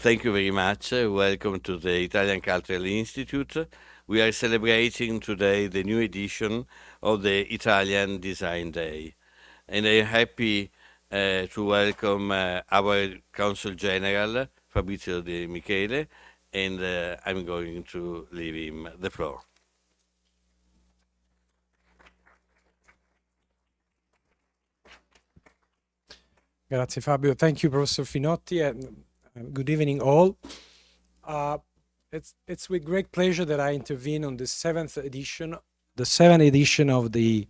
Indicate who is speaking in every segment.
Speaker 1: Thank you very much. Welcome to the Italian Cultural Institute. We are celebrating today the new edition of the Italian Design Day. And I'm happy to welcome our Consul General, Fabrizio De Michele, and I'm going to leave him the floor.
Speaker 2: Grazie Fabio. Thank you, Professor Finotti, and good evening all. It's with great pleasure that I intervene on the seventh edition of the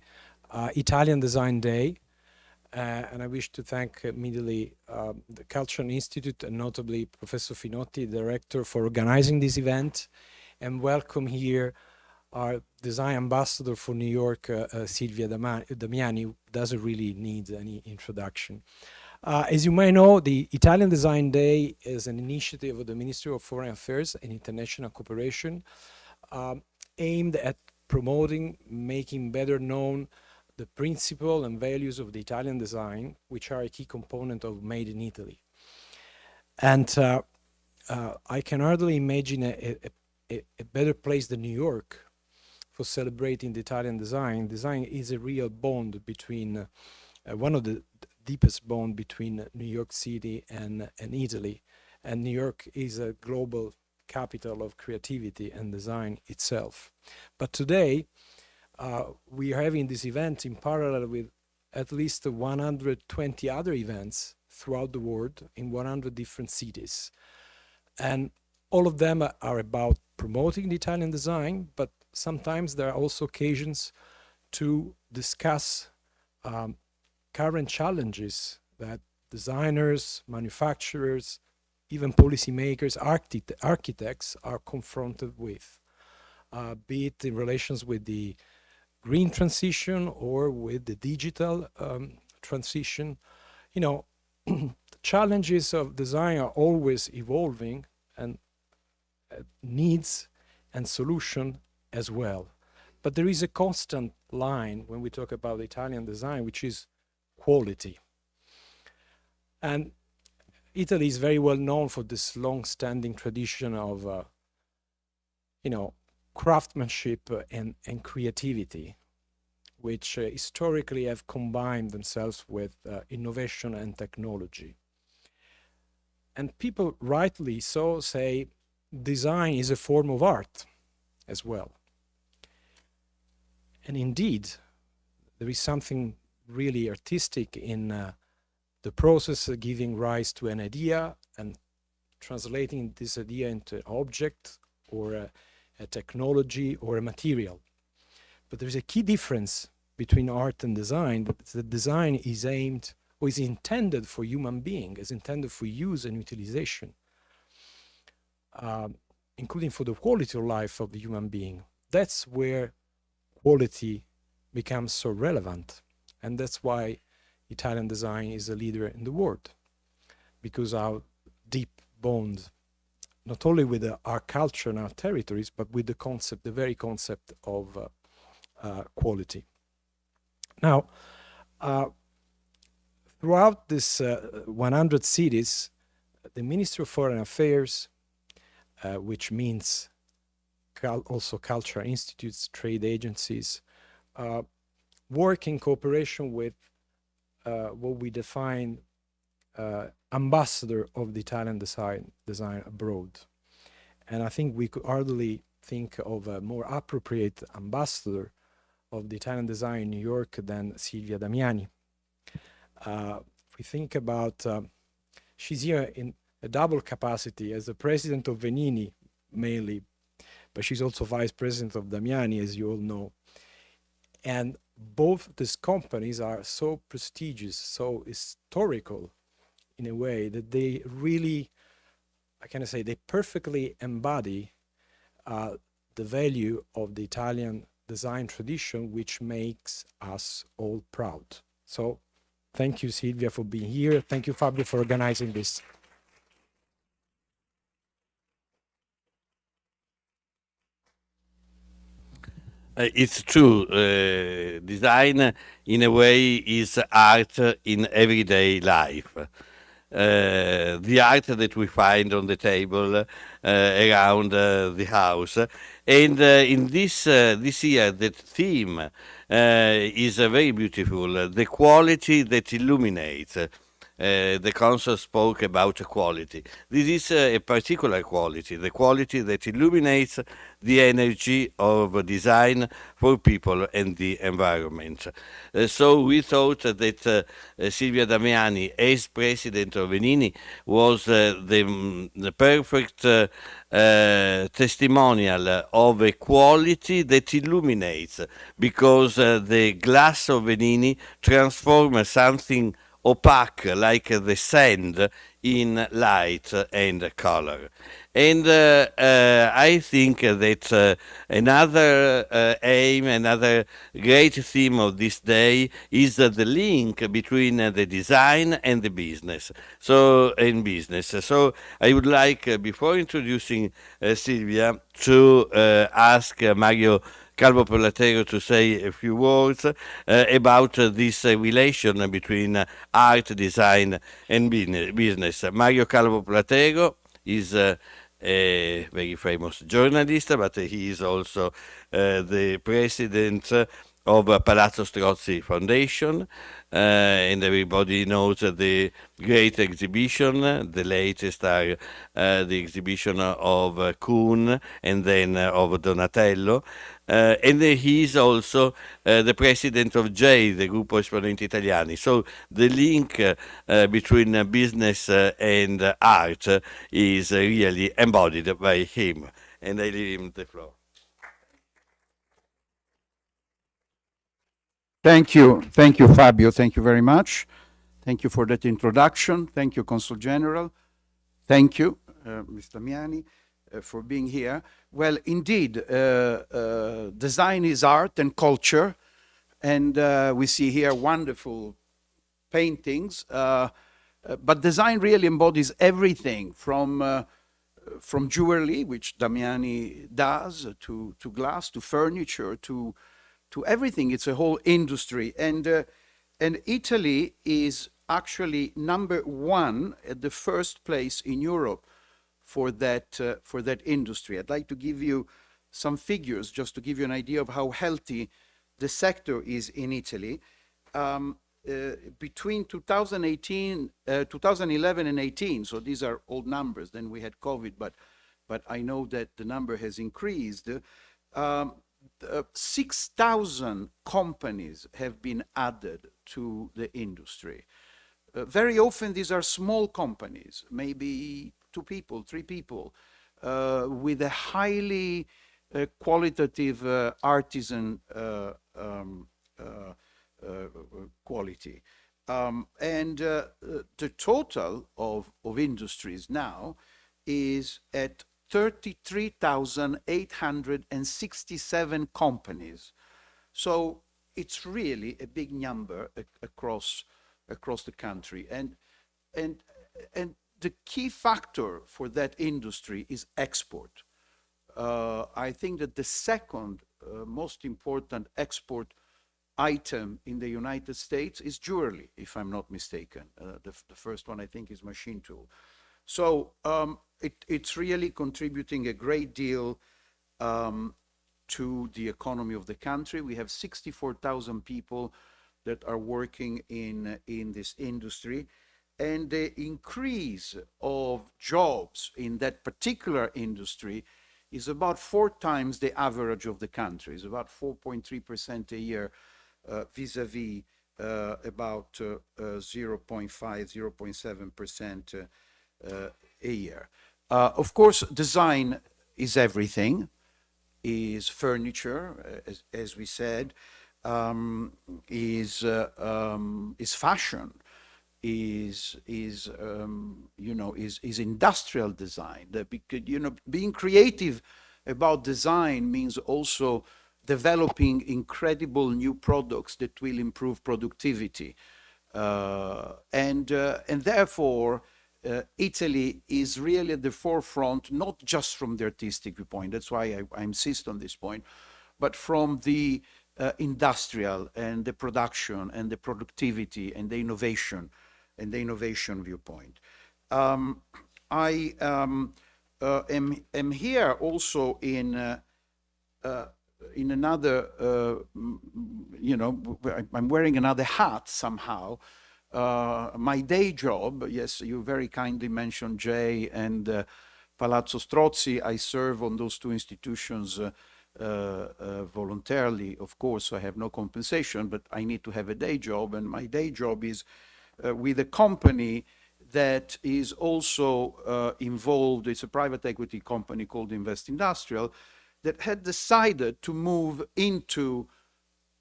Speaker 2: Italian Design Day. And I wish to thank immediately the Cultural Institute and notably Professor Finotti, director, for organizing this event, and welcome here our design ambassador for New York, Silvia Damiani, who doesn't really need any introduction. As you may know, the Italian Design Day is an initiative of the Ministry of Foreign Affairs and International Cooperation aimed at promoting, making better known the principle and values of the Italian design, which are a key component of Made in Italy. And I can hardly imagine a better place than New York for celebrating the Italian design. Design is a real bond between, one of the deepest bond between New York City and Italy. And New York is a global capital of creativity and design itself. But today, we are having this event in parallel with at least 120 other events throughout the world in 100 different cities. And all of them are about promoting the Italian design, but sometimes there are also occasions to discuss current challenges that designers, manufacturers, even policymakers, architects are confronted with, be it in relations with the green transition or with the digital transition. You know, the challenges of design are always evolving, and needs and solution as well. But there is a constant line when we talk about Italian design, which is quality. And Italy is very well known for this long-standing tradition of, craftsmanship and creativity, which historically have combined themselves with innovation and technology. And people rightly so say design is a form of art as well. And indeed, there is something really artistic in the process of giving rise to an idea and translating this idea into an object or a technology or a material. But there's a key difference between art and design. The design is aimed or is intended for human being, is intended for use and utilization, including for the quality of life of the human being. That's where quality becomes so relevant. And that's why Italian design is a leader in the world, because our deep bond, not only with our culture and our territories, but with the concept, the very concept of quality. Now, throughout this 100 cities, the Ministry of Foreign Affairs, which means also cultural institutes, trade agencies, work in cooperation with what we define ambassador of the Italian design abroad. And I think we could hardly think of a more appropriate ambassador of the Italian design in New York than Silvia Damiani. We think about, she's here in a double capacity as the president of Venini, mainly, but she's also vice president of Damiani, as you all know. And both these companies are so prestigious, so historical in a way that they really, they perfectly embody the value of the Italian design tradition, which makes us all proud. So thank you, Silvia, for being here. Thank you, Fabio, for organizing this.
Speaker 1: It's true. Design, in a way, is art in everyday life. the art that we find on the table around the house. And in this year, that theme is very beautiful. The quality that illuminates. The council spoke about quality. This is a particular quality, the quality that illuminates the energy of design for people and the environment. So we thought that Silvia Damiani, as president of Venini, was the perfect testimonial of a quality that illuminates, because the glass of Venini transforms something opaque like the sand in light and color. And I think that another aim, another great theme of this day is the link between the design and the business. So, in business. So, I would like, before introducing Silvia, to ask Mario Calvo Polatero to say a few words about this relation between art, design, and business. Mario Calvo Polatero is a very famous journalist, but he is also the president of Palazzo Strozzi Foundation, and everybody knows the great exhibition. The latest are the exhibition of Kuhn and then of Donatello. And he is also the president of J, the Gruppo Esponenti Italiani. So the link between business and art is really embodied by him. And I leave him the floor.
Speaker 3: Thank you, Fabio. Thank you very much. Thank you for that introduction. Thank you, Consul General. Thank you, Mr. Miani, for being here. Well, indeed, design is art and culture, and we see here wonderful paintings. But design really embodies everything from jewelry, which Damiani does, to glass, to furniture, to everything. It's a whole industry, and Italy is actually #1 at the first place in Europe for that industry. I'd like to give you some figures just to give you an idea of how healthy the sector is in Italy. Between 2011 and 18, so these are old numbers. Then we had COVID, but I know that the number has increased. 6,000 companies have been added to the industry. Very often these are small companies, maybe 2 people, 3 people, with a highly qualitative artisan quality. And the total of industries now is at 33,867 companies. So it's really a big number across the country. And the key factor for that industry is export. I think that the second most important export item in the United States is jewelry, if I'm not mistaken. The first one, I think, is machine tool. So it's really contributing a great deal to the economy of the country. We have 64,000 people that are working in this industry, and the increase of jobs in that particular industry is about 4 times the average of the country. It's about 4.3% a year, vis-a-vis about 0.5, 0.7% a year. Of course, design is everything, is furniture, as we said, is fashion, is industrial design. Because, being creative about design means also developing incredible new products that will improve productivity, and therefore Italy is really at the forefront, not just from the artistic viewpoint. That's why I insist on this point, but from the industrial and the production and the productivity and the innovation viewpoint. I am here also in another, I'm wearing another hat somehow. My day job, yes, you very kindly mentioned Jay and Palazzo Strozzi. I serve on those two institutions voluntarily, of course. So I have no compensation, but I need to have a day job, and my day job is with a company that is also involved. It's a private equity company called Invest Industrial that had decided to move into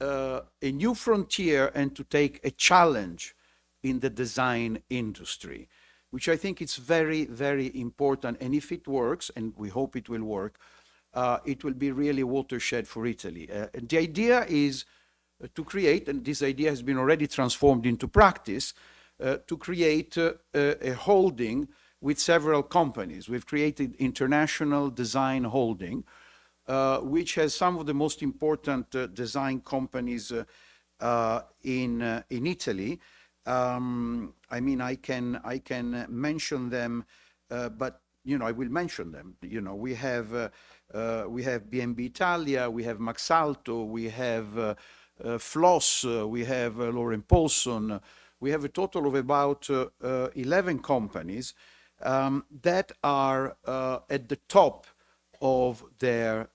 Speaker 3: a new frontier and to take a challenge in the design industry, which I think is very, very important. And if it works, and we hope it will work, it will be really a watershed for Italy. The idea is to create, and this idea has been already transformed into practice, to create a holding with several companies. We've created International Design Holding, which has some of the most important design companies in Italy. I mean, I can mention them, but I will mention them. We have B&B Italia, we have Maxalto, we have Floss, we have Lauren Paulson. We have a total of about 11 companies that are at the top of their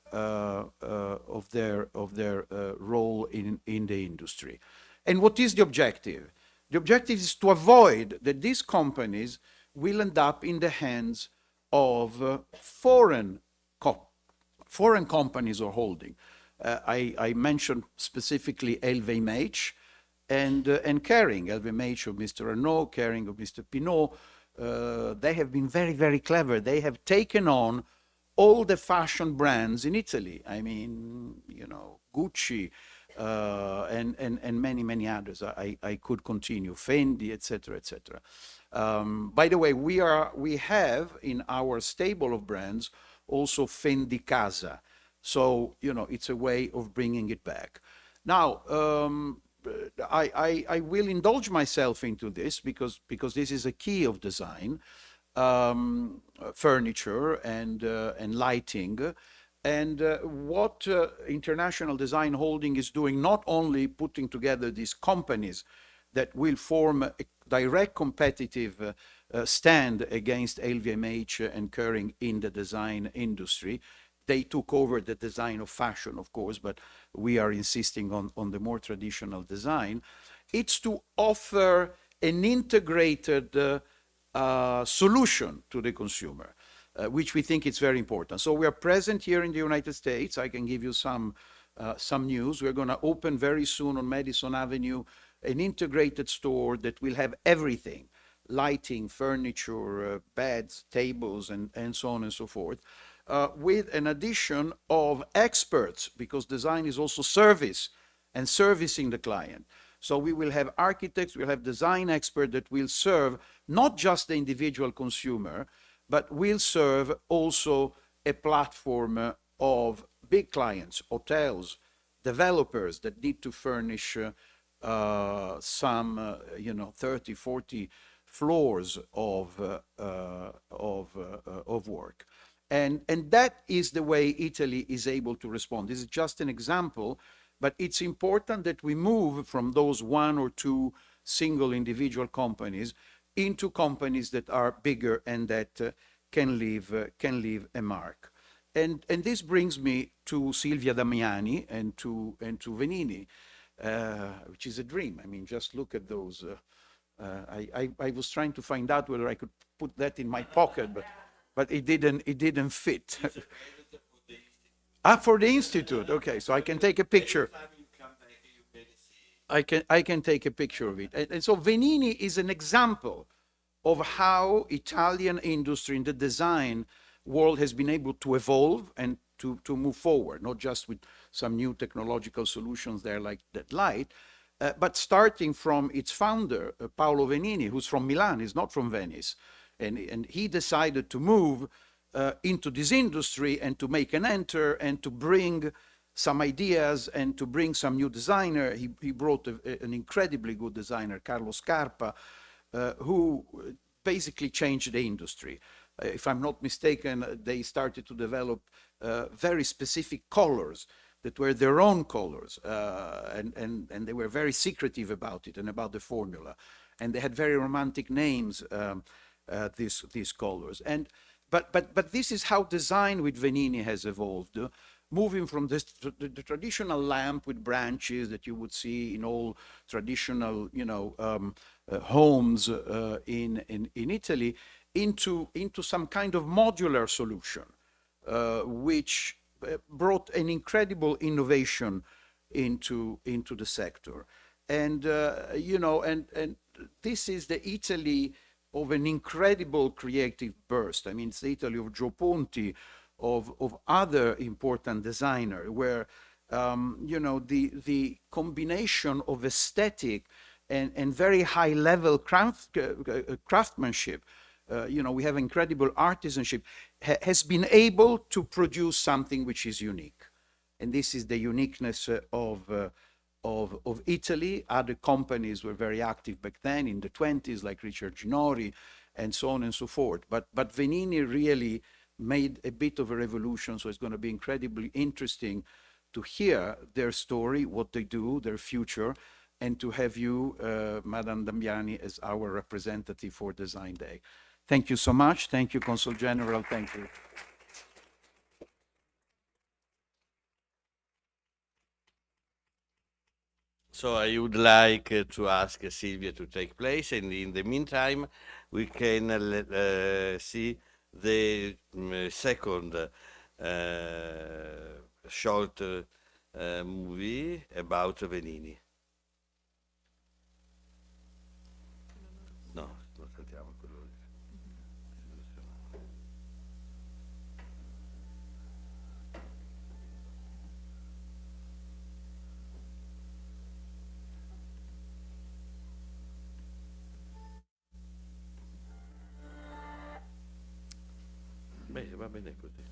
Speaker 3: role in the industry. And what is the objective? The objective is to avoid that these companies will end up in the hands of foreign companies or holding. I mentioned specifically LVMH and Kering, LVMH of Mr. Arnault, Kering of Mr. Pinault. They have been very, very clever. They have taken on all the fashion brands in Italy. I mean, Gucci and many, many others. I could continue, Fendi, etc., etc. By the way, we have in our stable of brands also Fendi Casa. So, it's a way of bringing it back. Now, I will indulge myself into this because this is a key of design, furniture and lighting. And what International Design Holding is doing, not only putting together these companies that will form a direct competitive stand against LVMH and Kering in the design industry. They took over the design of fashion, of course, but we are insisting on the more traditional design. It's to offer an integrated solution to the consumer, which we think is very important. So we are present here in the United States. I can give you some news. We're going to open very soon on Madison Avenue an integrated store that will have everything: lighting, furniture, beds, tables, and so on and so forth. With an addition of experts, because design is also service and servicing the client. So we will have architects, we'll have design experts that will serve not just the individual consumer, but will serve also a platform of big clients, hotels, developers that need to furnish some 30, 40 floors of work. And that is the way Italy is able to respond. This is just an example, but it's important that we move from those one or two single individual companies into companies that are bigger and that can leave a mark. And this brings me to Silvia Damiani and to Venini, which is a dream. I mean, just look at those. I was trying to find out whether I could put that in my pocket, but it didn't fit. For the Institute, okay, so I can take a picture. I can take a picture of it. And so Venini is an example of how Italian industry in the design world has been able to evolve and to move forward, not just with some new technological solutions there like that light, but starting from its founder, Paolo Venini, who's from Milan, he's not from Venice. And he decided to move into this industry and to make an enter and to bring some ideas and to bring some new designer. He brought an incredibly good designer, Carlo Scarpa, who basically changed the industry. If I'm not mistaken, they started to develop very specific colors that were their own colors, and they were very secretive about it and about the formula. And they had very romantic names, these colors. But this is how design with Venini has evolved, moving from the traditional lamp with branches that you would see in all traditional, homes in Italy, into some kind of modular solution, which brought an incredible innovation into the sector. And and this is the Italy of an incredible creative burst. I mean, it's the Italy of Gio Ponti, of other important designers, where the combination of aesthetic and very high level craftsmanship, we have incredible artisanship, has been able to produce something which is unique. And this is the uniqueness of Italy. Other companies were very active back then in the 20s, like Richard Ginori, and so on and so forth. But Venini really made a bit of a revolution, so it's going to be incredibly interesting to hear their story, what they do, their future, and to have you, Madame Dambiani, as our representative for Design Day. Thank you so much. Thank you, Consul General. Thank you.
Speaker 1: So I would like to ask Silvia to take place, and in the meantime, we can see the second short movie about Venini. No, non sentiamo quello lì. Beh, va bene così.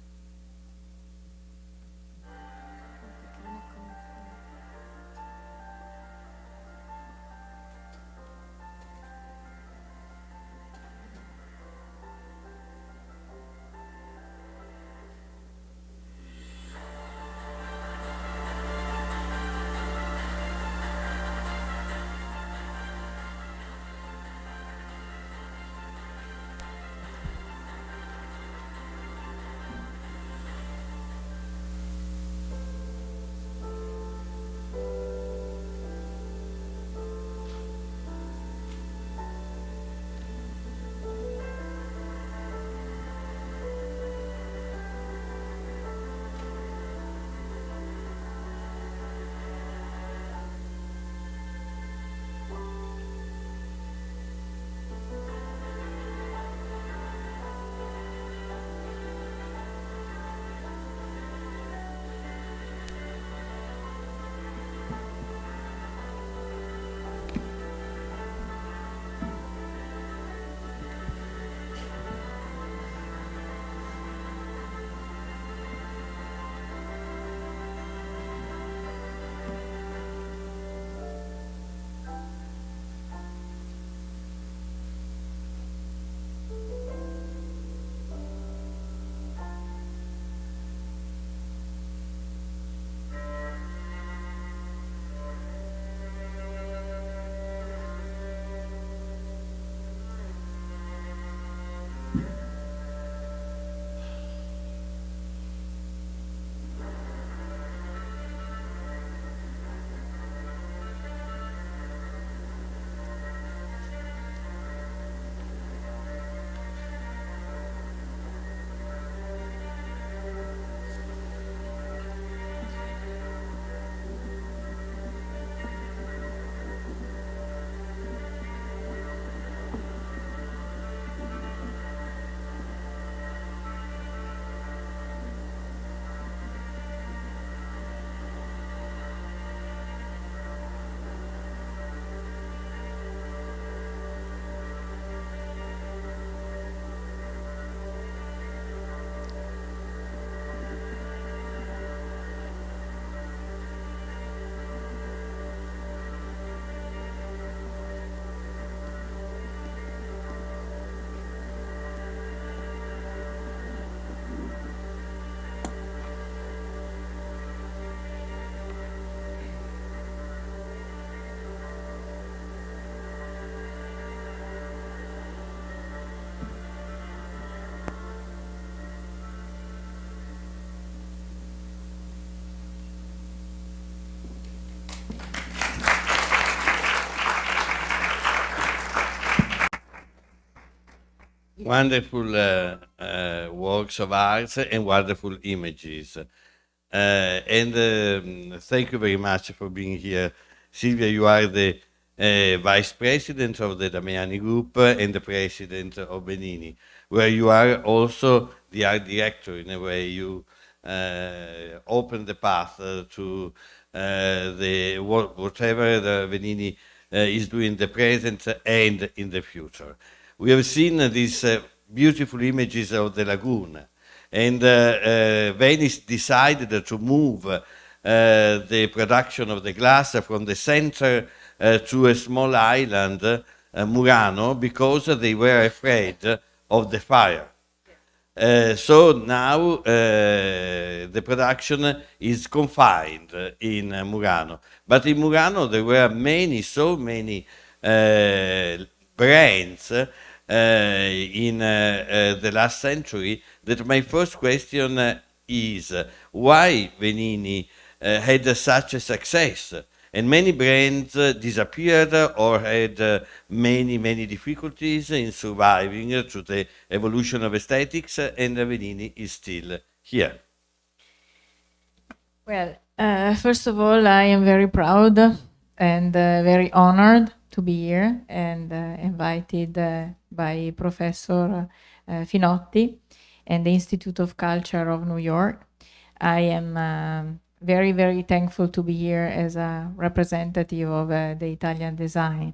Speaker 1: wonderful works of art and wonderful images. And thank you very much for being here. Silvia, you are the vice president of the Damiani Group and the president of Venini, where you are also the art director. In a way, you open the path to whatever the Venini is doing in the present and in the future. We have seen these beautiful images of the lagoon, and Venice decided to move the production of the glass from the center to a small island, Murano, because they were afraid of the fire. So now the production is confined in Murano. But in Murano there were so many brands in the last century that my first question is why Venini had such a success? And many brands disappeared or had many difficulties in surviving to the evolution of aesthetics, and Venini is still here.
Speaker 4: Well, first of all, I am very proud and very honored to be here and invited by Professor Finotti and the Institute of Culture of New York. I am very thankful to be here as a representative of the Italian design.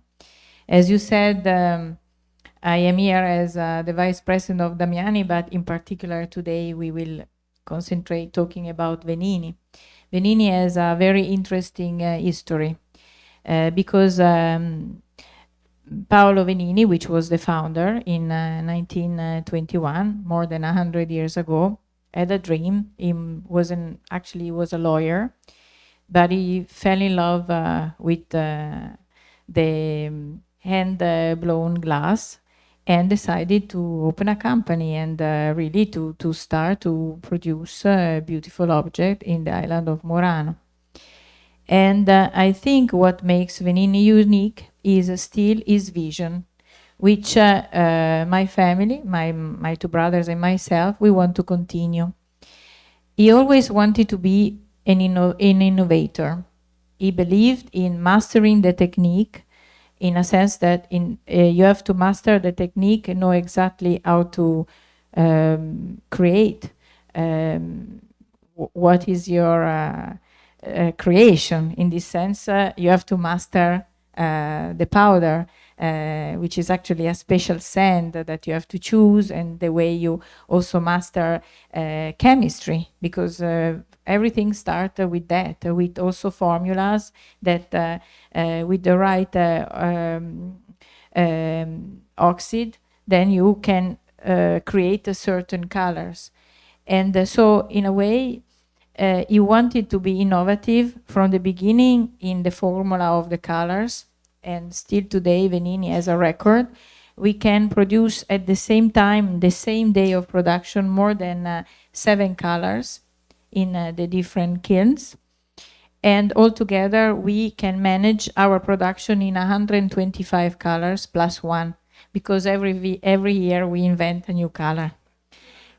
Speaker 4: As you said, I am here as the Vice President of Damiani, but in particular today we will concentrate talking about Venini. Venini has a very interesting history because Paolo Venini, which was the founder in 1921, more than 100 years ago, had a dream. He was a lawyer, but he fell in love with the hand-blown glass and decided to open a company and really to start to produce a beautiful object in the island of Murano. And I think what makes Venini unique is still his vision, which my family, my two brothers and myself, we want to continue. He always wanted to be an innovator. He believed in mastering the technique, in a sense that you have to master the technique and know exactly how to create what is your creation. In this sense, you have to master the powder, which is actually a special sand that you have to choose, and the way you also master chemistry, because everything starts with that, with also formulas that with the right oxide, then you can create certain colors. And so in a way, he wanted to be innovative from the beginning in the formula of the colors, and still today Venini has a record. We can produce at the same time, the same day of production, more than 7 colors in the different kilns. And altogether, we can manage our production in 125 colors plus 1, because every year we invent a new color.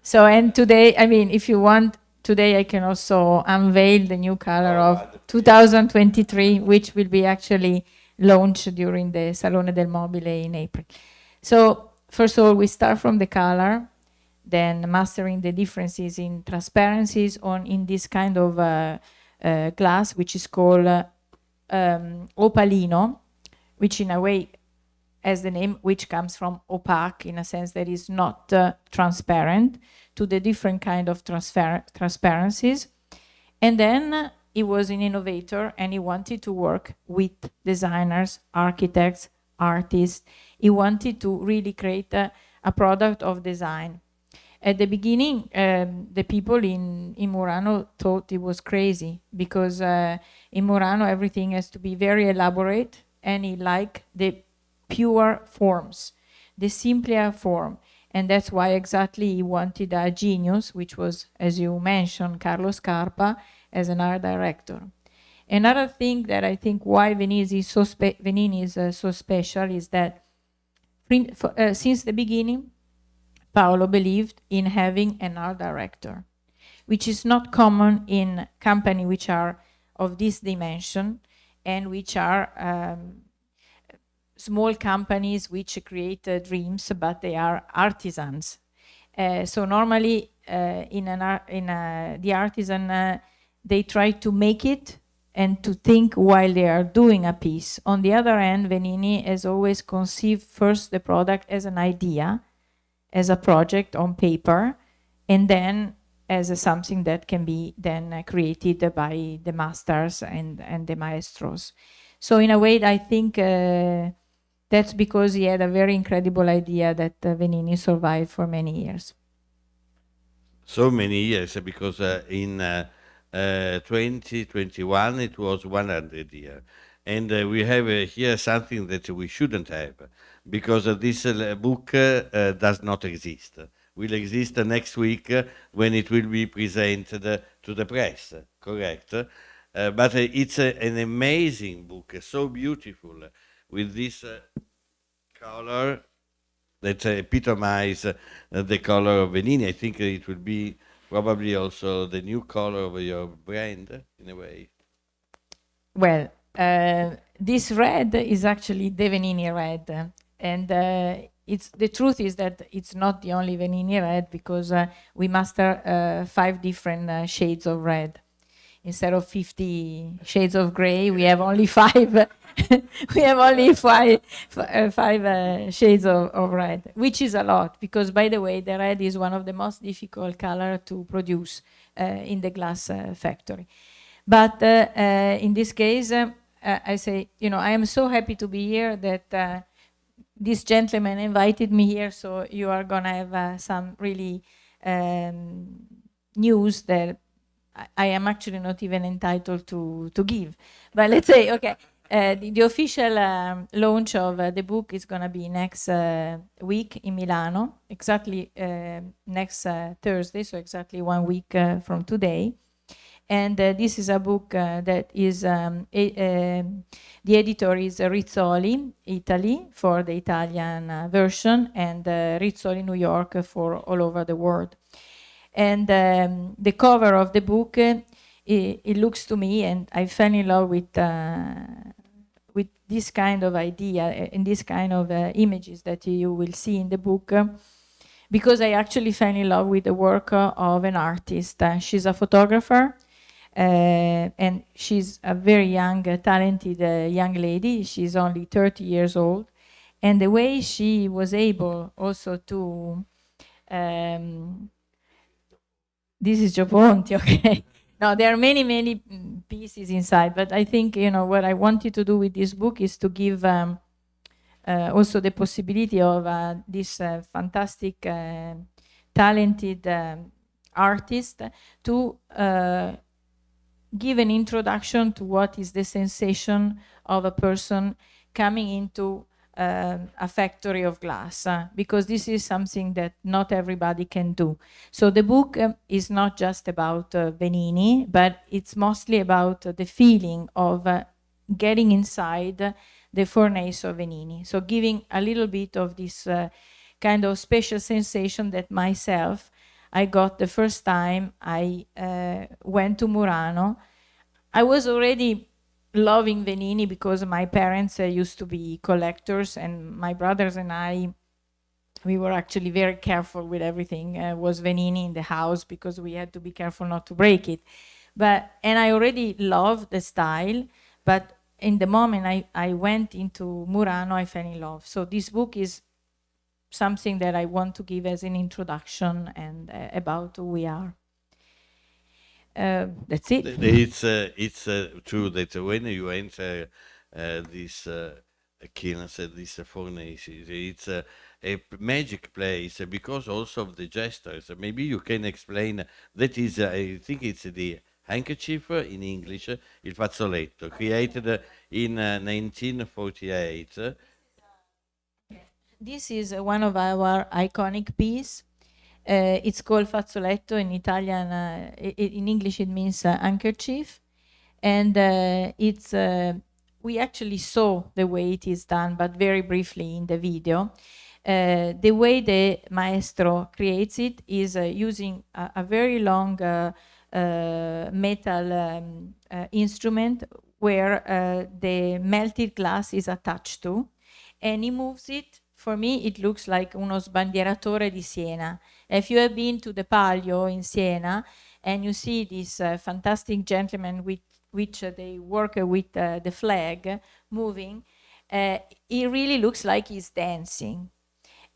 Speaker 4: So, and today, I mean, if you want, today I can also unveil the new color of 2023, which will be actually launched during the Salone del Mobile in April. So first of all, we start from the color, then mastering the differences in transparencies in this kind of glass, which is called opalino, which in a way has the name, which comes from opaque, in a sense that is not transparent, to the different kind of transparencies. And then he was an innovator, and he wanted to work with designers, architects, artists. He wanted to really create a product of design. At the beginning, the people in Murano thought it was crazy, because in Murano everything has to be very elaborate, and he liked the pure forms, the simpler form. And that's why exactly he wanted a genius, which was, as you mentioned, Carlo Scarpa, as an art director. Another thing that I think why Venini is so special is that since the beginning, Paolo believed in having an art director, which is not common in companies which are of this dimension and which are small companies which create dreams, but they are artisans. So normally the artisan, they try to make it and to think while they are doing a piece. On the other hand, Venini has always conceived first the product as an idea, as a project on paper, and then as something that can be then created by the masters and the maestros. So in a way, I think that's because he had a very incredible idea that Venini survived for many years.
Speaker 1: So many years, because in 2021 it was 100 years. And we have here something that we shouldn't have, because this book does not exist. Will exist next week when it will be presented to the press, correct? But it's an amazing book, so beautiful, with this color that epitomize the color of Venini. I think it will be probably also the new color of your brand, in a way.
Speaker 4: Well, this red is actually the Venini red, and it's the truth is that it's not the only Venini red, because we master 5 different shades of red. Instead of 50 shades of gray, we have only 5. We have only five shades of red, which is a lot, because, by the way, the red is one of the most difficult color to produce in the glass factory. But in this case, I say, I am so happy to be here that this gentleman invited me here, so you are going to have some really news that I am actually not even entitled to give. But let's say, okay, the official launch of the book is going to be next week in Milano, exactly next Thursday, so exactly 1 week from today. And this is a book that is, the editor is Rizzoli, Italy, for the Italian version, and Rizzoli, New York, for all over the world. And the cover of the book, it looks to me, and I fell in love with this kind of idea and this kind of images that you will see in the book, because I actually fell in love with the work of an artist. She's a photographer, and she's a very young, talented young lady. She's only 30 years old. And the way she was able also to... this is Gioponti, okay. No, there are many, many pieces inside, but I think, what I wanted to do with this book is to give also the possibility of this fantastic, talented artist to give an introduction to what is the sensation of a person coming into a factory of glass, because this is something that not everybody can do. So the book is not just about Venini, but it's mostly about the feeling of getting inside the furnace of Venini. So giving a little bit of this kind of special sensation that myself I got the first time I went to Murano. I was already loving Venini because my parents used to be collectors, and my brothers and I, we were actually very careful with everything. Was Venini in the house because we had to be careful not to break it. And I already loved the style, but in the moment I went into Murano, I fell in love. So this book is something that I want to give as an introduction and about who we are. That's it.
Speaker 1: It's true that when you enter this kilns, this furnaces, it's a magic place because also of the gestures. Maybe you can explain. That is, I think it's the handkerchief in English, il fazzoletto, created in 1948.
Speaker 4: This is one of our iconic pieces. It's called fazzoletto in Italian. In English, it means handkerchief, and we actually saw the way it is done, but very briefly in the video. The way the maestro creates it is using a very long metal instrument where the melted glass is attached to, and he moves it. For me, it looks like uno sbandieratore di Siena. If you have been to the Palio in Siena and you see this fantastic gentleman with which they work with the flag moving, it really looks like he's dancing.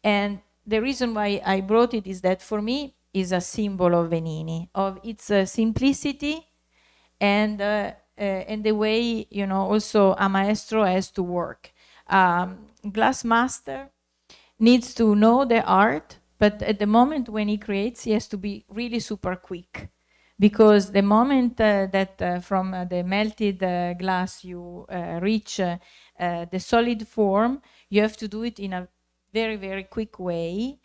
Speaker 4: And the reason why I brought it is that for me is a symbol of Venini, of its simplicity and the way, you know, also a maestro has to work. Glass master needs to know the art, but at the moment when he creates, he has to be really super quick, because the moment that from the melted glass you reach the solid form, you have to do it in a very, very quick way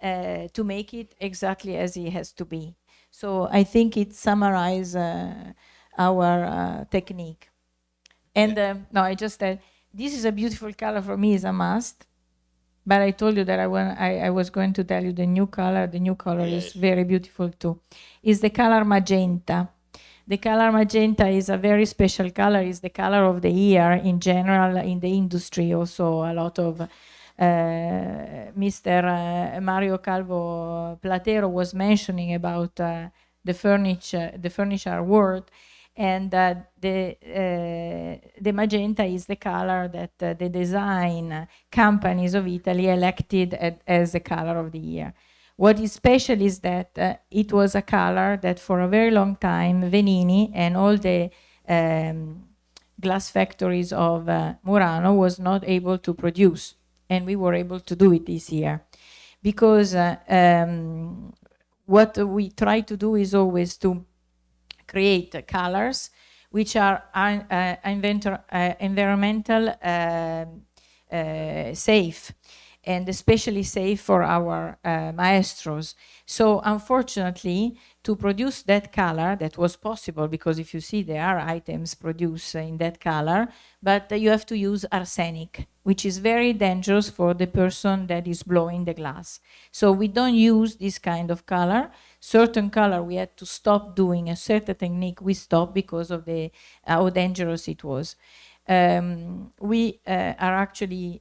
Speaker 4: to make it exactly as it has to be. So I think it summarizes our technique. And no, I just said, this is a beautiful color for me, is a must. But I told you that I was going to tell you the new color. The new color is very beautiful too. Is the color magenta. The color magenta is a very special color. It's the color of the year in general in the industry. Also, a lot of Mr. Mario Calvo Platero was mentioning about the furniture world, and the magenta is the color that the design companies of Italy elected as the color of the year. What is special is that it was a color that for a very long time Venini and all the glass factories of Murano was not able to produce, and we were able to do it this year, because what we try to do is always to create colors which are environmental safe, and especially safe for our maestros. So unfortunately, to produce that color, that was possible, because if you see there are items produced in that color, but you have to use arsenic, which is very dangerous for the person that is blowing the glass. So we don't use this kind of color. Certain color we had to stop doing, a certain technique we stopped because of the how dangerous it was. We are actually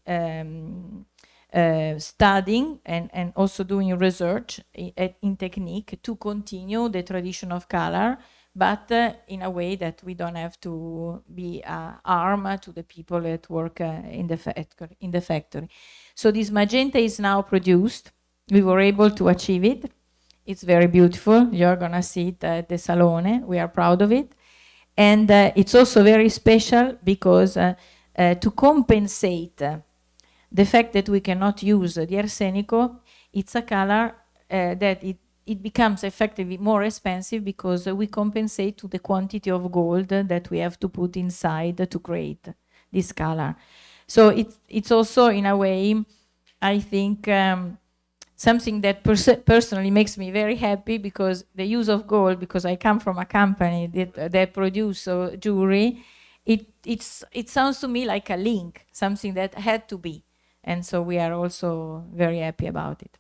Speaker 4: studying and also doing research in technique to continue the tradition of color, but in a way that we don't have to be harm to the people that work in the factory. So this magenta is now produced. We were able to achieve it. It's very beautiful. You're gonna see it at the Salone. We are proud of it. And it's also very special because to compensate the fact that we cannot use the arsenico, it's a color that it becomes effectively more expensive because we compensate to the quantity of gold that we have to put inside to create this color. So it's also, in a way, I think, something that personally makes me very happy, because the use of gold, because I come from a company that produce jewelry, it sounds to me like a link, something that had to be. And so we are also very happy about it.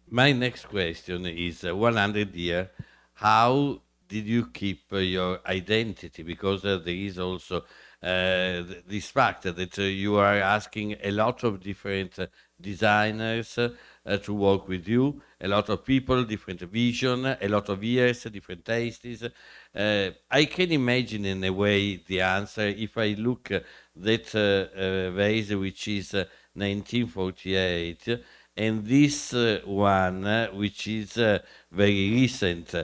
Speaker 1: My next question is 100 years. How did you keep your identity? Because there is also this fact that you are asking a lot of different designers to work with you, a lot of people, different vision, a lot of years, different tastes. I can imagine in a way the answer if I look that vase, which is 1948, and this one, which is very recent.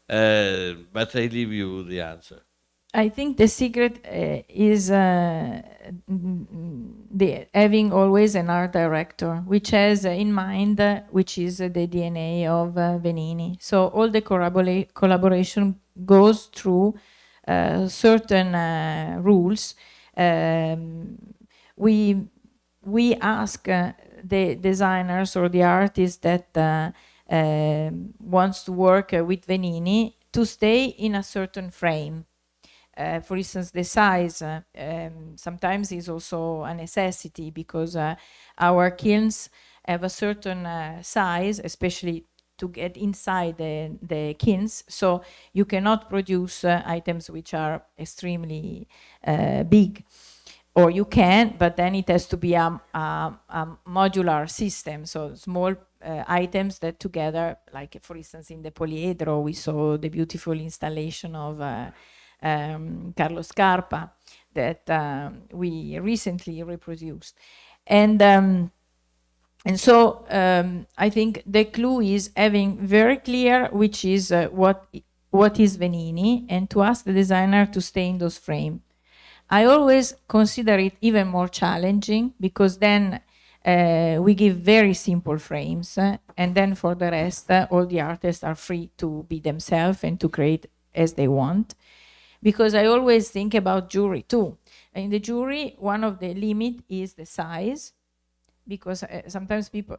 Speaker 1: But I leave you the answer.
Speaker 4: I think the secret is having always an art director, which has in mind, which is the DNA of Venini. So all the collaboration goes through certain rules. We ask the designers or the artists that wants to work with Venini to stay in a certain frame. for instance, the size sometimes is also a necessity, because our kilns have a certain size, especially to get inside the kilns. So you cannot produce items which are extremely big. Or you can, but then it has to be a modular system. So small items that together, like for instance in the Poliedro, we saw the beautiful installation of Carlo Scarpa that we recently reproduced. And so I think the clue is having very clear which is what is Venini, and to ask the designer to stay in those frames. I always consider it even more challenging, because then we give very simple frames, and then for the rest, all the artists are free to be themselves and to create as they want. Because I always think about jewelry too. In the jewelry, one of the limit is the size, because sometimes people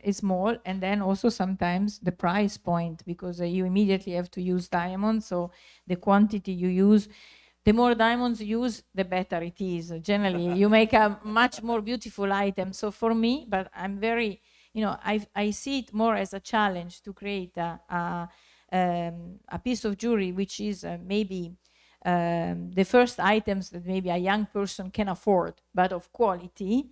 Speaker 4: is small, and then also sometimes the price point, because you immediately have to use diamonds, so the quantity you use, the more diamonds you use, the better it is. Generally, you make a much more beautiful item. So for me, but I'm very, I see it more as a challenge to create a piece of jewelry which is maybe the first items that maybe a young person can afford, but of quality,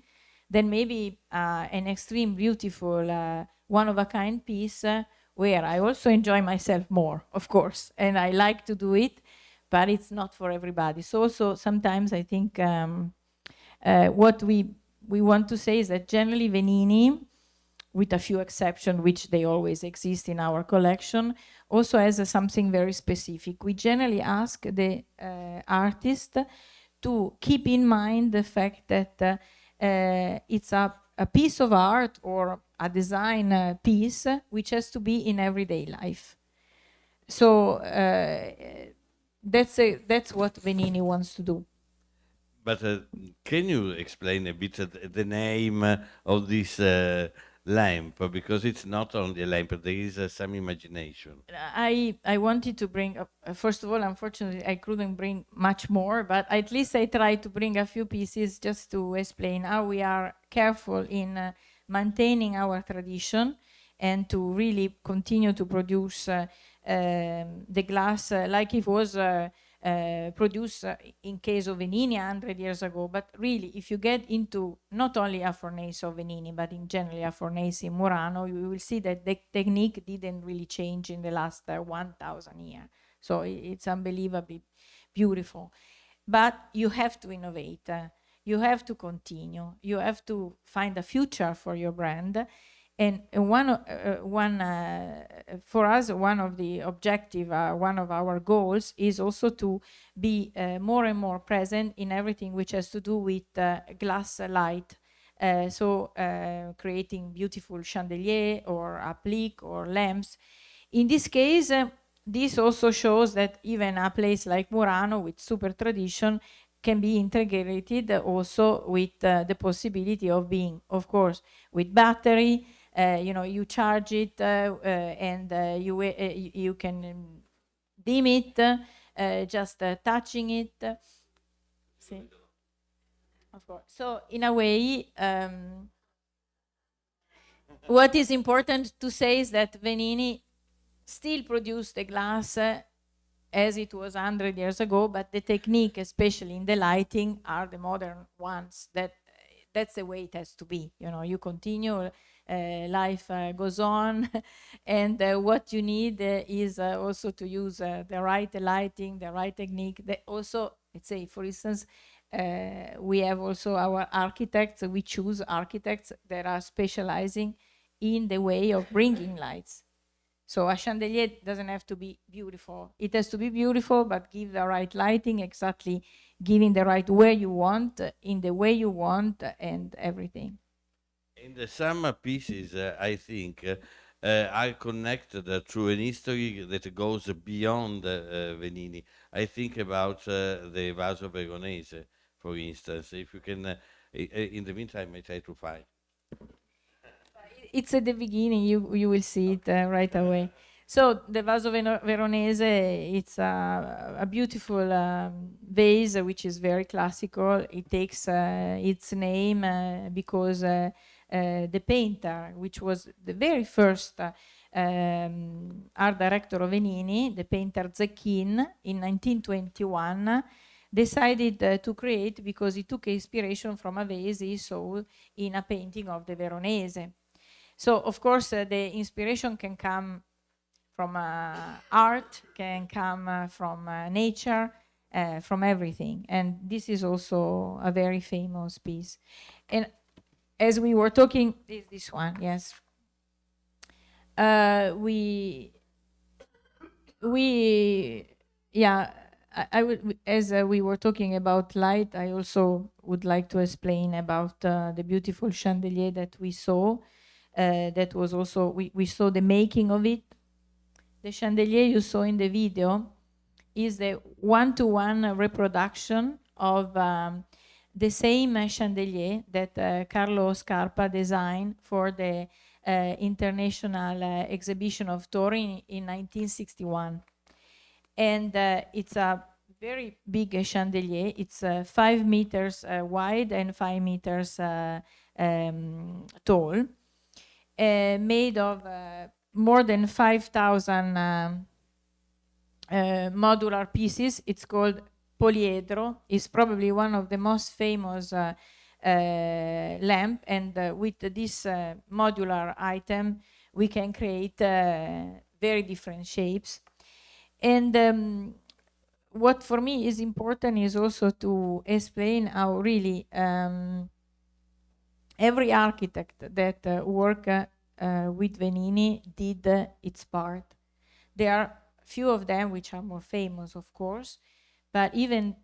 Speaker 4: then maybe an extreme beautiful one-of-a-kind piece where I also enjoy myself more, of course, and I like to do it, but it's not for everybody. So also sometimes I think what we want to say is that generally Venini, with a few exceptions, which they always exist in our collection, also has something very specific. We generally ask the artist to keep in mind the fact that it's a piece of art or a design piece which has to be in everyday life. So that's what Venini wants to do.
Speaker 1: But can you explain a bit the name of this lamp? Because it's not only a lamp, there is some imagination.
Speaker 4: I wanted to bring up, first of all, unfortunately, I couldn't bring much more, but at least I tried to bring a few pieces just to explain how we are careful in maintaining our tradition and to really continue to produce the glass like it was produced in case of Venini 100 years ago. But really, if you get into not only a furnace of Venini, but in general a furnace in Murano, you will see that the technique didn't really change in the last 1,000 years. So it's unbelievably beautiful. But you have to innovate. You have to continue. You have to find a future for your brand. And for us, one of the objective, one of our goals is also to be more and more present in everything which has to do with glass light. So creating beautiful chandelier or applique or lamps. In this case, this also shows that even a place like Murano with super tradition can be integrated also with the possibility of being, of course, with battery. You charge it and you can dim it just touching it. See? Of course. So in a way, what is important to say is that Venini still produced the glass as it was 100 years ago, but the technique, especially in the lighting, are the modern ones. That's the way it has to be. You continue, life goes on, and what you need is also to use the right lighting, the right technique. Also, let's say, for instance, we have also our architects. We choose architects that are specializing in the way of bringing lights. So a chandelier doesn't have to be beautiful. It has to be beautiful, but give the right lighting, exactly giving the right where you want, in the way you want, and everything.
Speaker 1: In the some pieces, I think, are connected through an history that goes beyond Venini. I think about the Vaso Veronese, for instance. If you can, in the meantime, I try to find.
Speaker 4: It's at the beginning. You will see it right away. So the Vaso Veronese, it's a beautiful vase which is very classical. It takes its name because the painter, which was the very first art director of Venini, the painter Zecchin, in 1921, decided to create because he took inspiration from a vase he saw in a painting of the Veronese. So, of course, the inspiration can come from art, can come from nature, from everything. And this is also a very famous piece. And as we were talking, this one, yes. Yeah, I would, as we were talking about light, I also would like to explain about the beautiful chandelier that we saw. That was also, we saw the making of it. The chandelier you saw in the video is the one-to-one reproduction of the same chandelier that Carlo Scarpa designed for the International Exhibition of Turin in 1961. And it's a very big chandelier. It's 5 meters wide and 5 meters tall, made of more than 5,000 modular pieces. It's called polyedro. It's probably one of the most famous lamp, and with this modular item we can create very different shapes. And what for me is important is also to explain how really every architect that work with Venini did its part. There are few of them which are more famous, of course, but even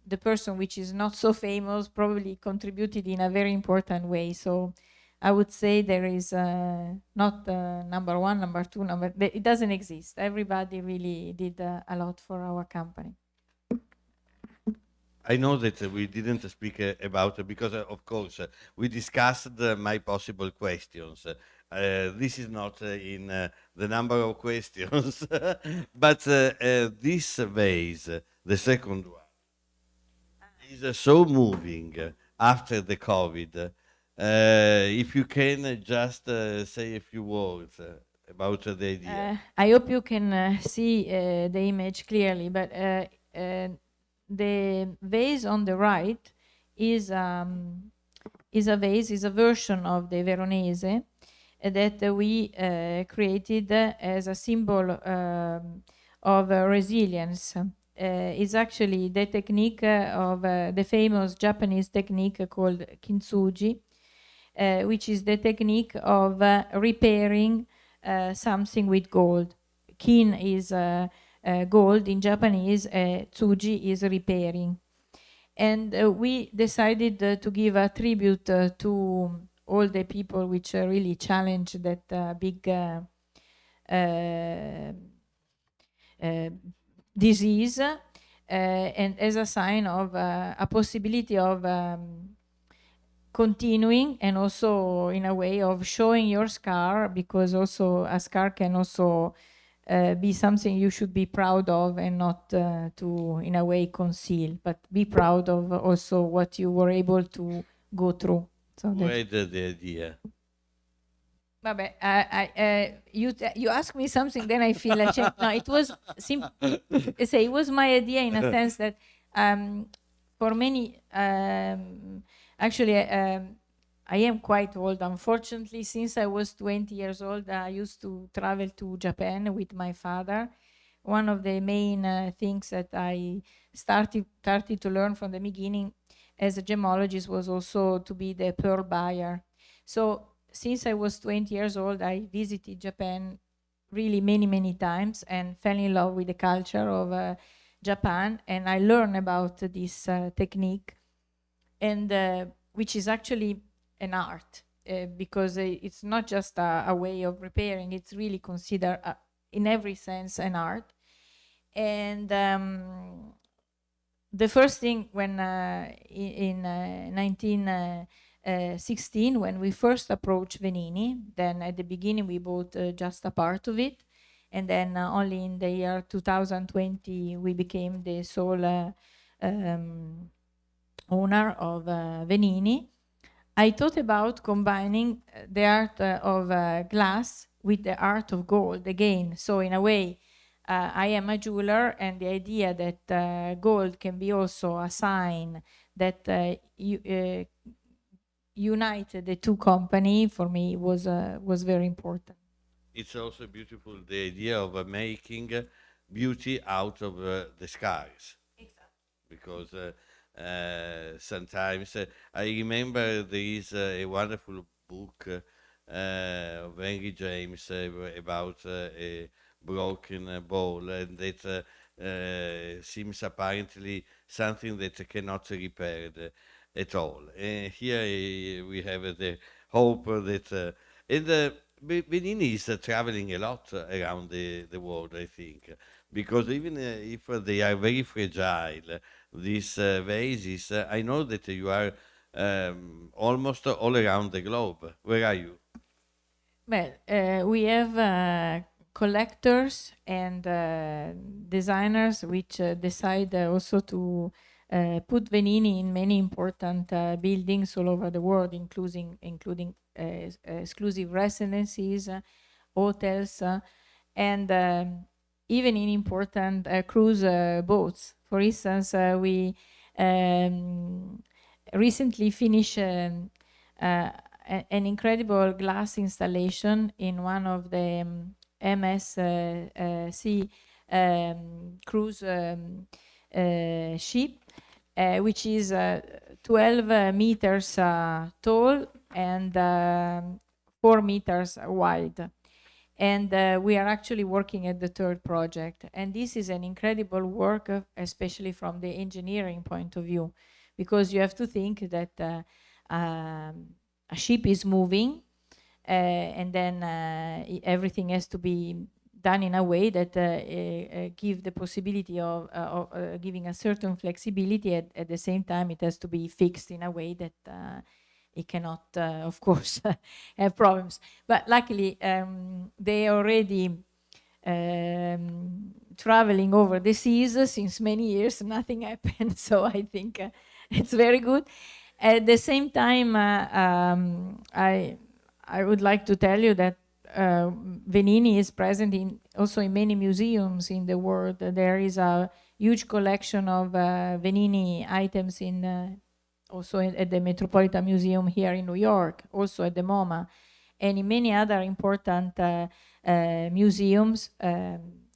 Speaker 4: the person which is not so famous probably contributed in a very important way. So I would say there is not number one, number two, it doesn't exist. Everybody really did a lot for our company.
Speaker 1: I know that we didn't speak about because, of course, we discussed my possible questions. This is not in the number of questions, but this vase, the second one, is so moving after the COVID. If you can just say a few words about the idea.
Speaker 4: I hope you can see the image clearly, but the vase on the right is a version of the Veronese that we created as a symbol of resilience. Is actually the technique of the famous Japanese technique called kintsugi, which is the technique of repairing something with gold. Kin is gold in Japanese, tsuji is repairing. And we decided to give a tribute to all the people which really challenged that big disease, and as a sign of a possibility of continuing, and also in a way of showing your scar, because also a scar can also be something you should be proud of and not to in a way conceal, but be proud of also what you were able to go through. So
Speaker 1: Who had the idea?
Speaker 4: You asked me something, then I feel ashamed. No, it was say it was my idea in a sense that for many actually I am quite old, unfortunately. Since I was 20 years old, I used to travel to Japan with my father. One of the main things that I started to learn from the beginning as a gemologist was also to be the pearl buyer. So since I was 20 years old, I visited Japan really many times and fell in love with the culture of Japan. And I learned about this technique, and which is actually an art, because it's not just a way of repairing, it's really considered in every sense an art. And the first thing when in 1916, when we first approached Venini, then at the beginning we bought just a part of it, and then only in the year 2020 we became the sole owner of Venini. I thought about combining the art of glass with the art of gold again. So in a way, I am a jeweler, and the idea that gold can be also a sign that united the two company for me was very important.
Speaker 1: It's also beautiful the idea of making beauty out of the scars. Because sometimes I remember there is a wonderful book of Henry James about a broken ball, and that seems apparently something that cannot be repaired at all. And here we have the hope that and Benini is traveling a lot around the world, I think, because even if they are very fragile, these vases, I know that you are almost all around the globe. Where are you?
Speaker 4: Well, we have collectors and designers which decide also to put Venini in many important buildings all over the world, including exclusive residencies, hotels, and even in important cruise boats. For instance, we recently finished an incredible glass installation in one of the MSC cruise ship, which is 12 meters tall and 4 meters wide. And we are actually working at the third project. And this is an incredible work, especially from the engineering point of view, because you have to think that a ship is moving, and then everything has to be done in a way that give the possibility of giving a certain flexibility. At the same time, it has to be fixed in a way that it cannot, of course, have problems. But luckily, they already traveling over the seas since many years. Nothing happened, so I think it's very good. At the same time, I would like to tell you that Venini is present also in many museums in the world. There is a huge collection of Venini items also at the Metropolitan Museum here in New York, also at the MoMA, and in many other important museums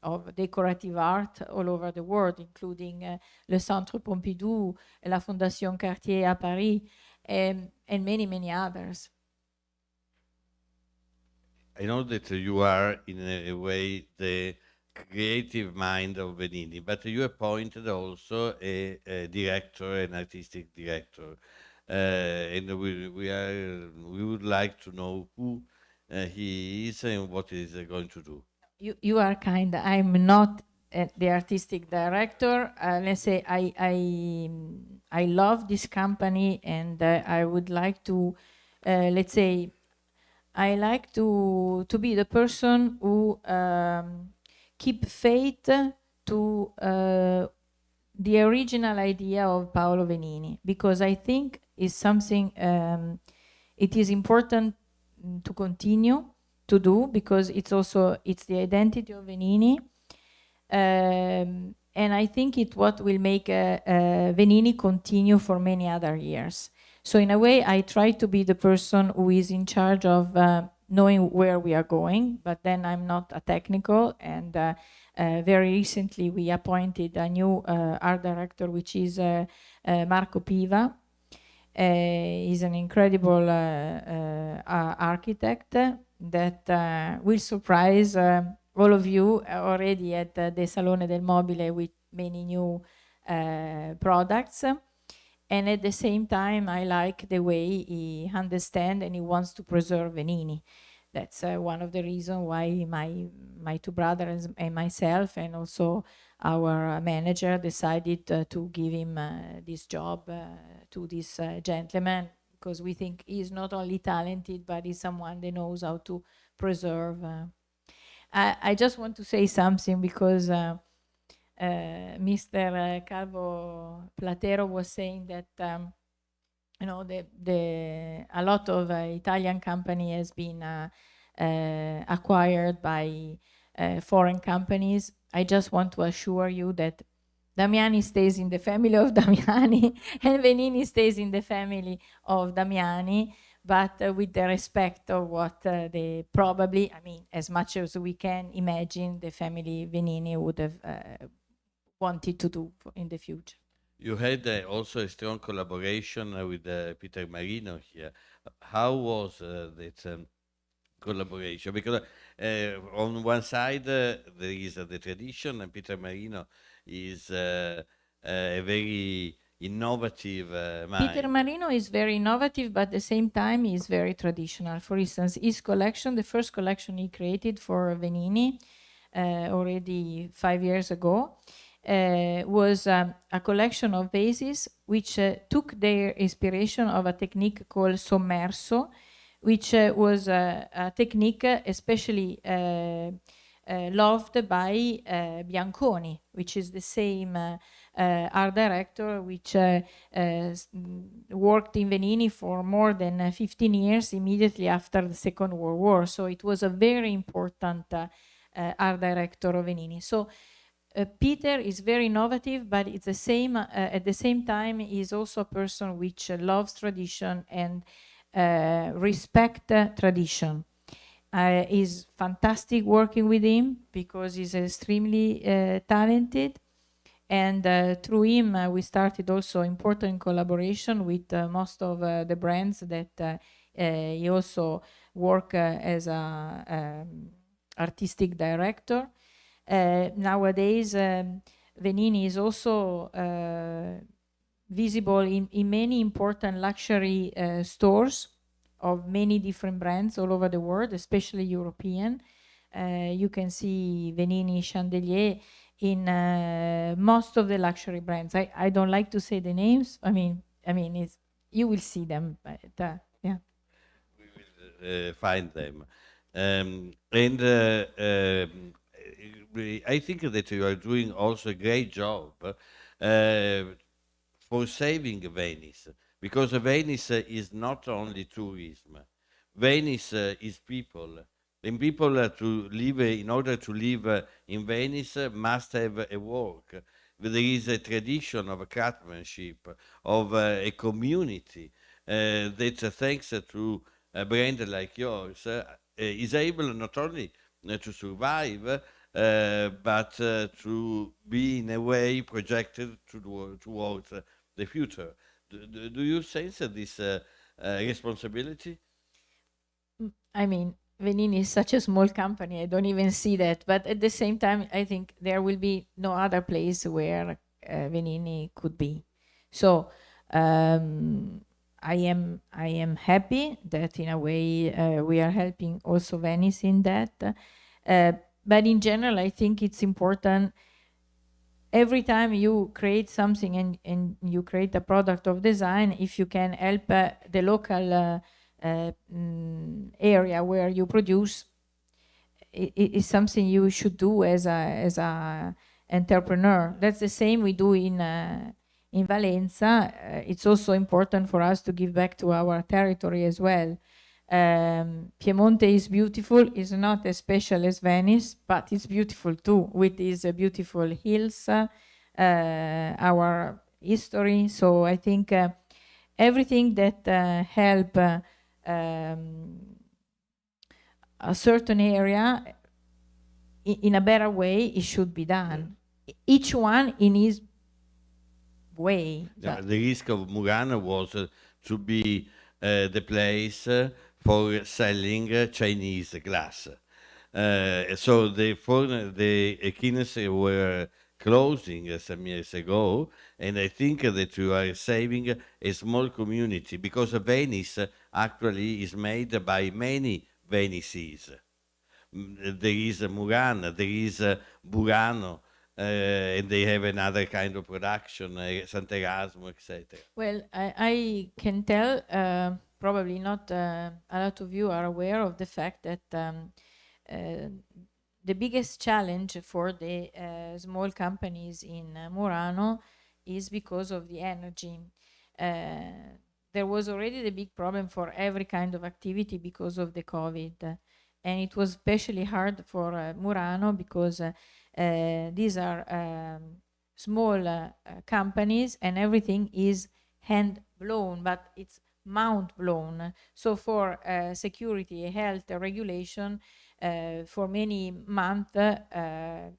Speaker 4: of decorative art all over the world, including le Centre Pompidou, la Fondation Cartier à Paris, and many, many others.
Speaker 1: I know that you are, in a way, the creative mind of Venini, but you appointed also a director, an artistic director. And we would like to know who he is and what he is going to do.
Speaker 4: You are kind. I'm not the artistic director. Let's say I love this company, and I would like to, let's say, I like to be the person who keep faith to the original idea of Paolo Venini, because I think it's something it is important to continue to do, because it's the identity of Venini, and I think it's what will make Venini continue for many other years. So in a way, I try to be the person who is in charge of knowing where we are going, but then I'm not a technical. And very recently, we appointed a new art director, which is Marco Piva. He's an incredible architect that will surprise all of you already at the Salone del Mobile with many new products. And at the same time, I like the way he understands and he wants to preserve Venini. That's one of the reasons why my two brothers and myself, and also our manager, decided to give him this job to this gentleman, because we think he's not only talented, but he's someone that knows how to preserve. I just want to say something because Mr. Calvo Platero was saying that you know a lot of Italian company has been acquired by foreign companies. I just want to assure you that Damiani stays in the family of Damiani and Venini stays in the family of Damiani, but with the respect of what they probably, I mean, as much as we can imagine, the family Venini would have wanted to do in the future.
Speaker 1: You had also a strong collaboration with Peter Marino here. How was that collaboration? Because on one side there is the tradition, and Peter Marino is a very innovative
Speaker 4: Peter
Speaker 1: mind.
Speaker 4: Marino is very innovative, but at the same time, he's very traditional. For instance, his collection, the first collection he created for Venini already 5 years ago, was a collection of vases which took their inspiration of a technique called sommerso, which was a technique especially loved by Bianconi, which is the same art director which worked in Venini for more than 15 years immediately after the Second World War. So it was a very important art director of Venini. So Peter is very innovative, but it's the same. At the same time, he's also a person which loves tradition and respect tradition. It's fantastic working with him because he's extremely talented, and through him we started also important collaboration with most of the brands that he also work as a artistic director. Nowadays, Venini is also visible in many important luxury stores of many different brands all over the world, especially European. You can see Venini chandelier in most of the luxury brands. I don't like to say the names. I mean, it's, you will see them. But, yeah.
Speaker 1: We will find them. I think that you are doing also a great job for saving Venice, because Venice is not only tourism. Venice is people. And people to live, in order to live in Venice, must have a work. There is a tradition of craftsmanship, of a community that, thanks to a brand like yours, is able not only to survive, but to be in a way projected towards the future. Do you sense this responsibility?
Speaker 4: I mean, Venini is such a small company. I don't even see that. But at the same time, I think there will be no other place where Venini could be. So I am happy that in a way we are helping also Venice in that. But in general, I think it's important every time you create something and you create a product of design, if you can help the local area where you produce, it is something you should do as a entrepreneur. That's the same we do in Valenza. It's also important for us to give back to our territory as well. Piemonte is beautiful. It's not as special as Venice, but it's beautiful too, with these beautiful hills, our history. So I think everything that help a certain area in a better way, it should be done. Each one in his way.
Speaker 1: Yeah, the risk of Murano was to be the place for selling Chinese glass. So the Equines were closing some years ago, and I think that you are saving a small community, because Venice actually is made by many Venices. There is Murano, there is Burano, and they have another kind of production, Sant'Erasmo, etc.
Speaker 4: Well, I can tell, probably not a lot of you are aware of the fact that the biggest challenge for the small companies in Murano is because of the energy. There was already the big problem for every kind of activity because of the COVID. And it was especially hard for Murano because these are small companies and everything is hand blown, but it's mount blown. So for security, health, regulation, for many months, the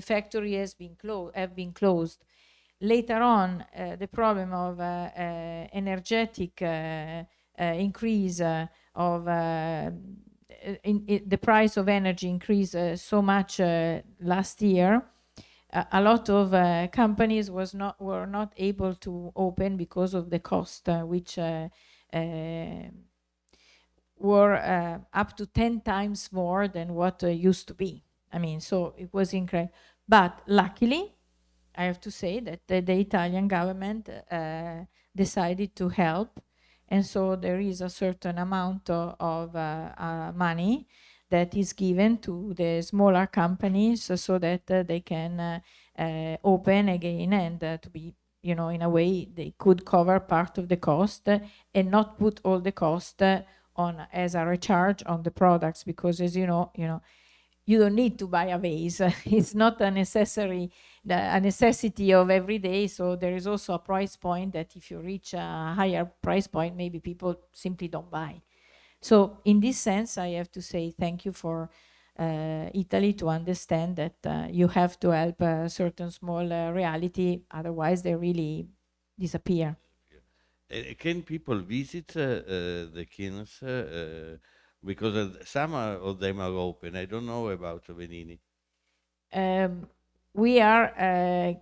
Speaker 4: factory have been closed. Later on, the problem of energetic increase of the price of energy increased so much last year. A lot of companies were not able to open because of the cost, which were up to 10 times more than what used to be. I mean, so it was incredible. But luckily, I have to say that the Italian government decided to help. And so there is a certain amount of money that is given to the smaller companies so that they can open again and to be, in a way, they could cover part of the cost and not put all the cost on as a recharge on the products, because as you know, you don't need to buy a vase. It's not a necessity of every day. So there is also a price point that if you reach a higher price point, maybe people simply don't buy. So in this sense, I have to say thank you for Italy to understand that you have to help a certain small reality, otherwise they really disappear.
Speaker 1: Can people visit the kilns? Because some of them are open. I don't know about Venini.
Speaker 4: We are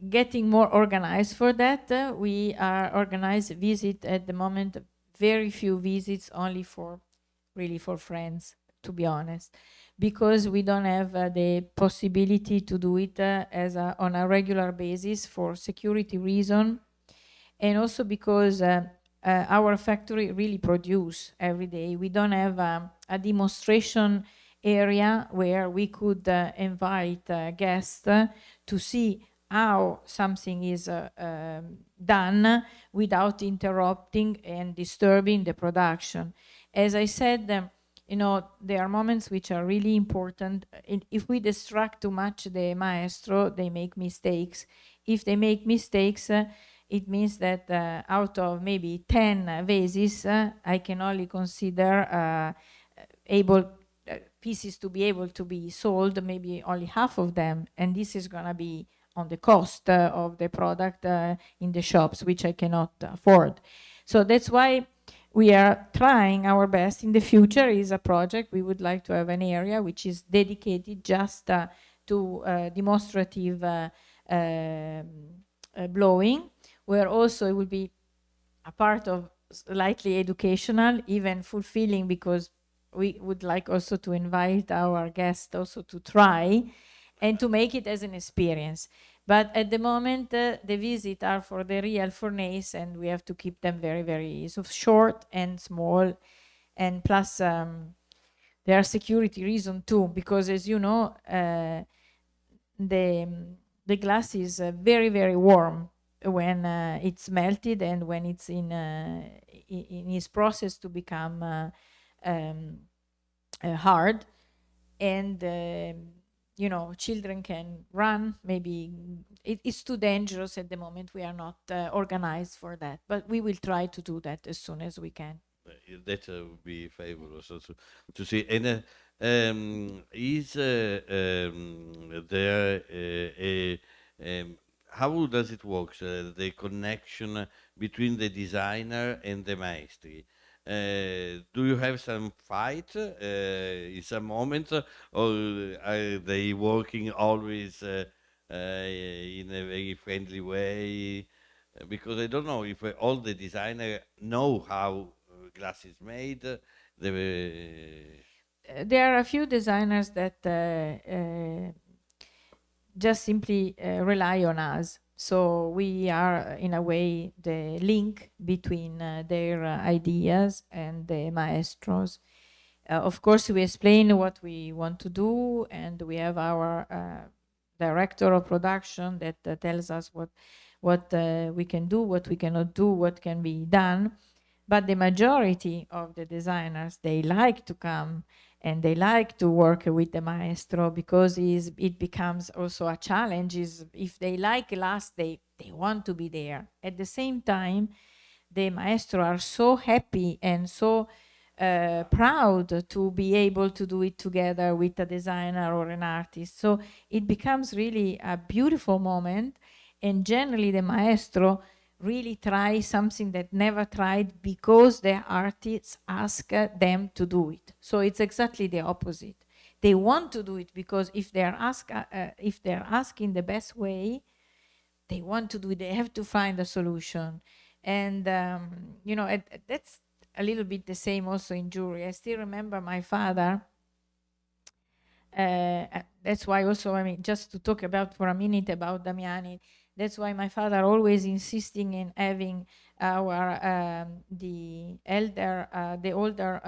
Speaker 4: getting more organized for that. We are organized visit at the moment, very few visits, only for really for friends, to be honest, because we don't have the possibility to do it on a regular basis for security reason, and also because our factory really produce every day. We don't have a demonstration area where we could invite guests to see how something is done without interrupting and disturbing the production. As I said, there are moments which are really important. If we distract too much the maestro, they make mistakes. If they make mistakes, it means that out of maybe 10 vases, I can only consider pieces to be able to be sold, maybe only half of them. And this is going to be on the cost of the product in the shops, which I cannot afford. So that's why we are trying our best. In the future is a project. We would like to have an area which is dedicated just to demonstrative blowing, where also it will be a part of slightly educational, even fulfilling, because we would like also to invite our guests also to try and to make it as an experience. But at the moment, the visits are for the real furnace, and we have to keep them very, very short and small. And plus, there are security reasons too, because as you know, the glass is very, very warm when it's melted and when it's in its process to become hard. And children can run. Maybe it's too dangerous at the moment. We are not organized for that, but we will try to do that as soon as we can.
Speaker 1: That would be fabulous also to see. And is there how does it work? The connection between the designer and the maestri. Do you have some fight in some moment, or are they working always in a very friendly way? Because I don't know if all the designers know how glass is made.
Speaker 4: There are a few designers that just simply rely on us. So we are, in a way, the link between their ideas and the maestros. Of course, we explain what we want to do, and we have our director of production that tells us what we can do, what we cannot do, what can be done. But the majority of the designers, they like to come and they like to work with the maestro, because it becomes also a challenge. If they like glass, they want to be there. At the same time, the maestro are so happy and so proud to be able to do it together with a designer or an artist. So it becomes really a beautiful moment, and generally the maestro really try something that never tried, because the artists ask them to do it. So it's exactly the opposite. They want to do it because if they're asking the best way, they want to do it. They have to find a solution, and that's a little bit the same also in jewelry. I still remember my father. That's why also, I mean, just to talk about for a minute about Damiani, that's why my father always insisting in having our the older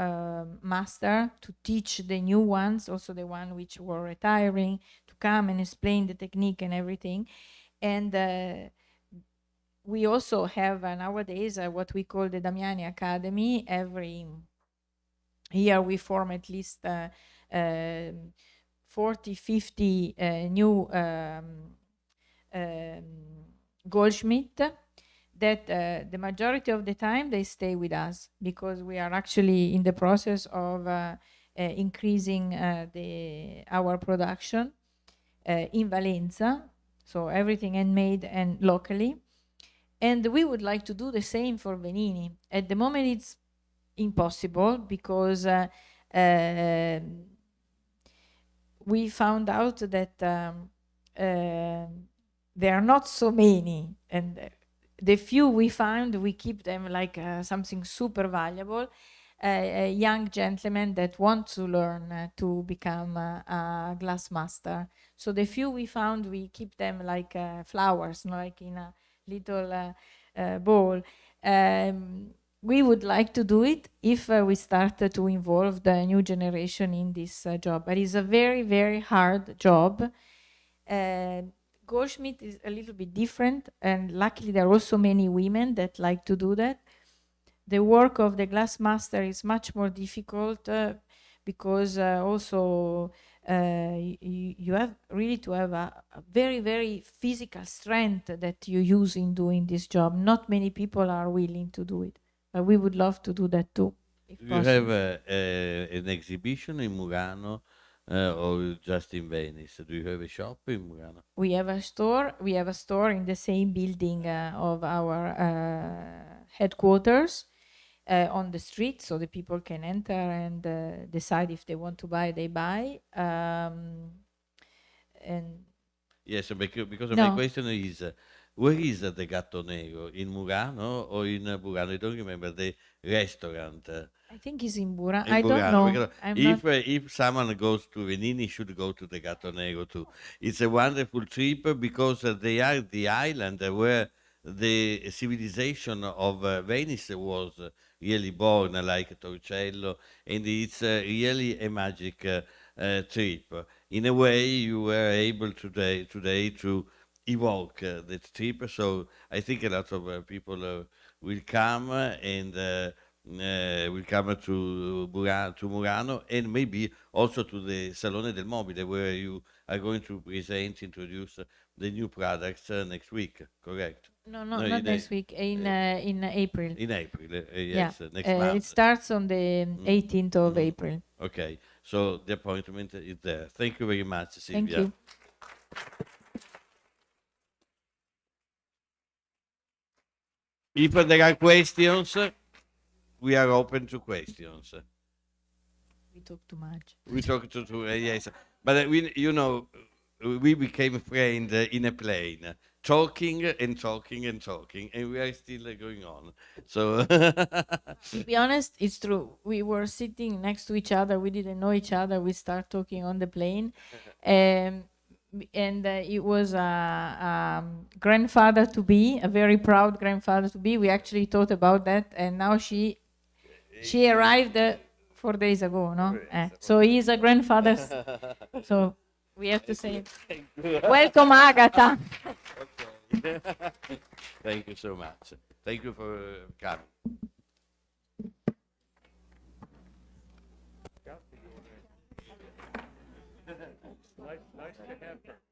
Speaker 4: master to teach the new ones, also the one which were retiring, to come and explain the technique and everything. And we also have nowadays what we call the Damiani Academy. Every year we form at least 40, 50 new goldsmith that the majority of the time they stay with us, because we are actually in the process of increasing our production in Valenza, so everything handmade and locally. And we would like to do the same for Venini. At the moment it's impossible, because we found out that there are not so many, and the few we found, we keep them like something super valuable. Young gentlemen that want to learn to become a glass master. So the few we found, we keep them like flowers, like in a little bowl. We would like to do it if we start to involve the new generation in this job, but it's a very, very hard job. Goldsmith is a little bit different, and luckily there are also many women that like to do that. The work of the glass master is much more difficult because also you have really to have a very, very physical strength that you use in doing this job. Not many people are willing to do it, but we would love to do that too, if
Speaker 1: You
Speaker 4: possible.
Speaker 1: have an exhibition in Murano or just in Venice? Do you have a shop in Murano?
Speaker 4: We have a store. We have a store in the same building of our headquarters on the street, so the people can enter and decide if they want to buy. They buy. And
Speaker 1: Yes, because my
Speaker 4: no,
Speaker 1: question is, where is the Gatto Nero? In Murano or in Burano? I don't remember the restaurant.
Speaker 4: I think it's in Bura.
Speaker 1: In
Speaker 4: I don't
Speaker 1: Burano,
Speaker 4: know.
Speaker 1: because
Speaker 4: I'm not.
Speaker 1: if someone goes to Venini, should go to the Gatto Nero too. It's a wonderful trip because they are the island where the civilization of Venice was really born, like Torcello, and it's really a magic trip. In a way, you were able today to evoke that trip. So I think a lot of people will come and will come to Murano, and maybe also to the Salone del Mobile, where you are going to introduce the new products next week, correct?
Speaker 4: No,
Speaker 1: No,
Speaker 4: not next week. In April.
Speaker 1: in April,
Speaker 4: Yeah.
Speaker 1: yes, next
Speaker 4: It
Speaker 1: month.
Speaker 4: starts on the 18th of April.
Speaker 1: Okay, so the appointment is there. Thank you very much,
Speaker 4: Thank
Speaker 1: Silvia.
Speaker 4: you.
Speaker 1: If there are questions, we are open to questions.
Speaker 4: We talk too much.
Speaker 1: We talked to yes, but we became friends in a plane, talking and talking and talking, and we are still going on. So
Speaker 4: To be honest, it's true. We were sitting next to each other. We didn't know each other. We start talking on the plane, and it was a grandfather to be, a very proud grandfather to be. We actually thought about that, and now she arrived 4 days ago, no? So he's a grandfather. So we have to say, welcome, Agatha.
Speaker 1: Okay. Thank you so much. Thank you for coming. Nice to have her.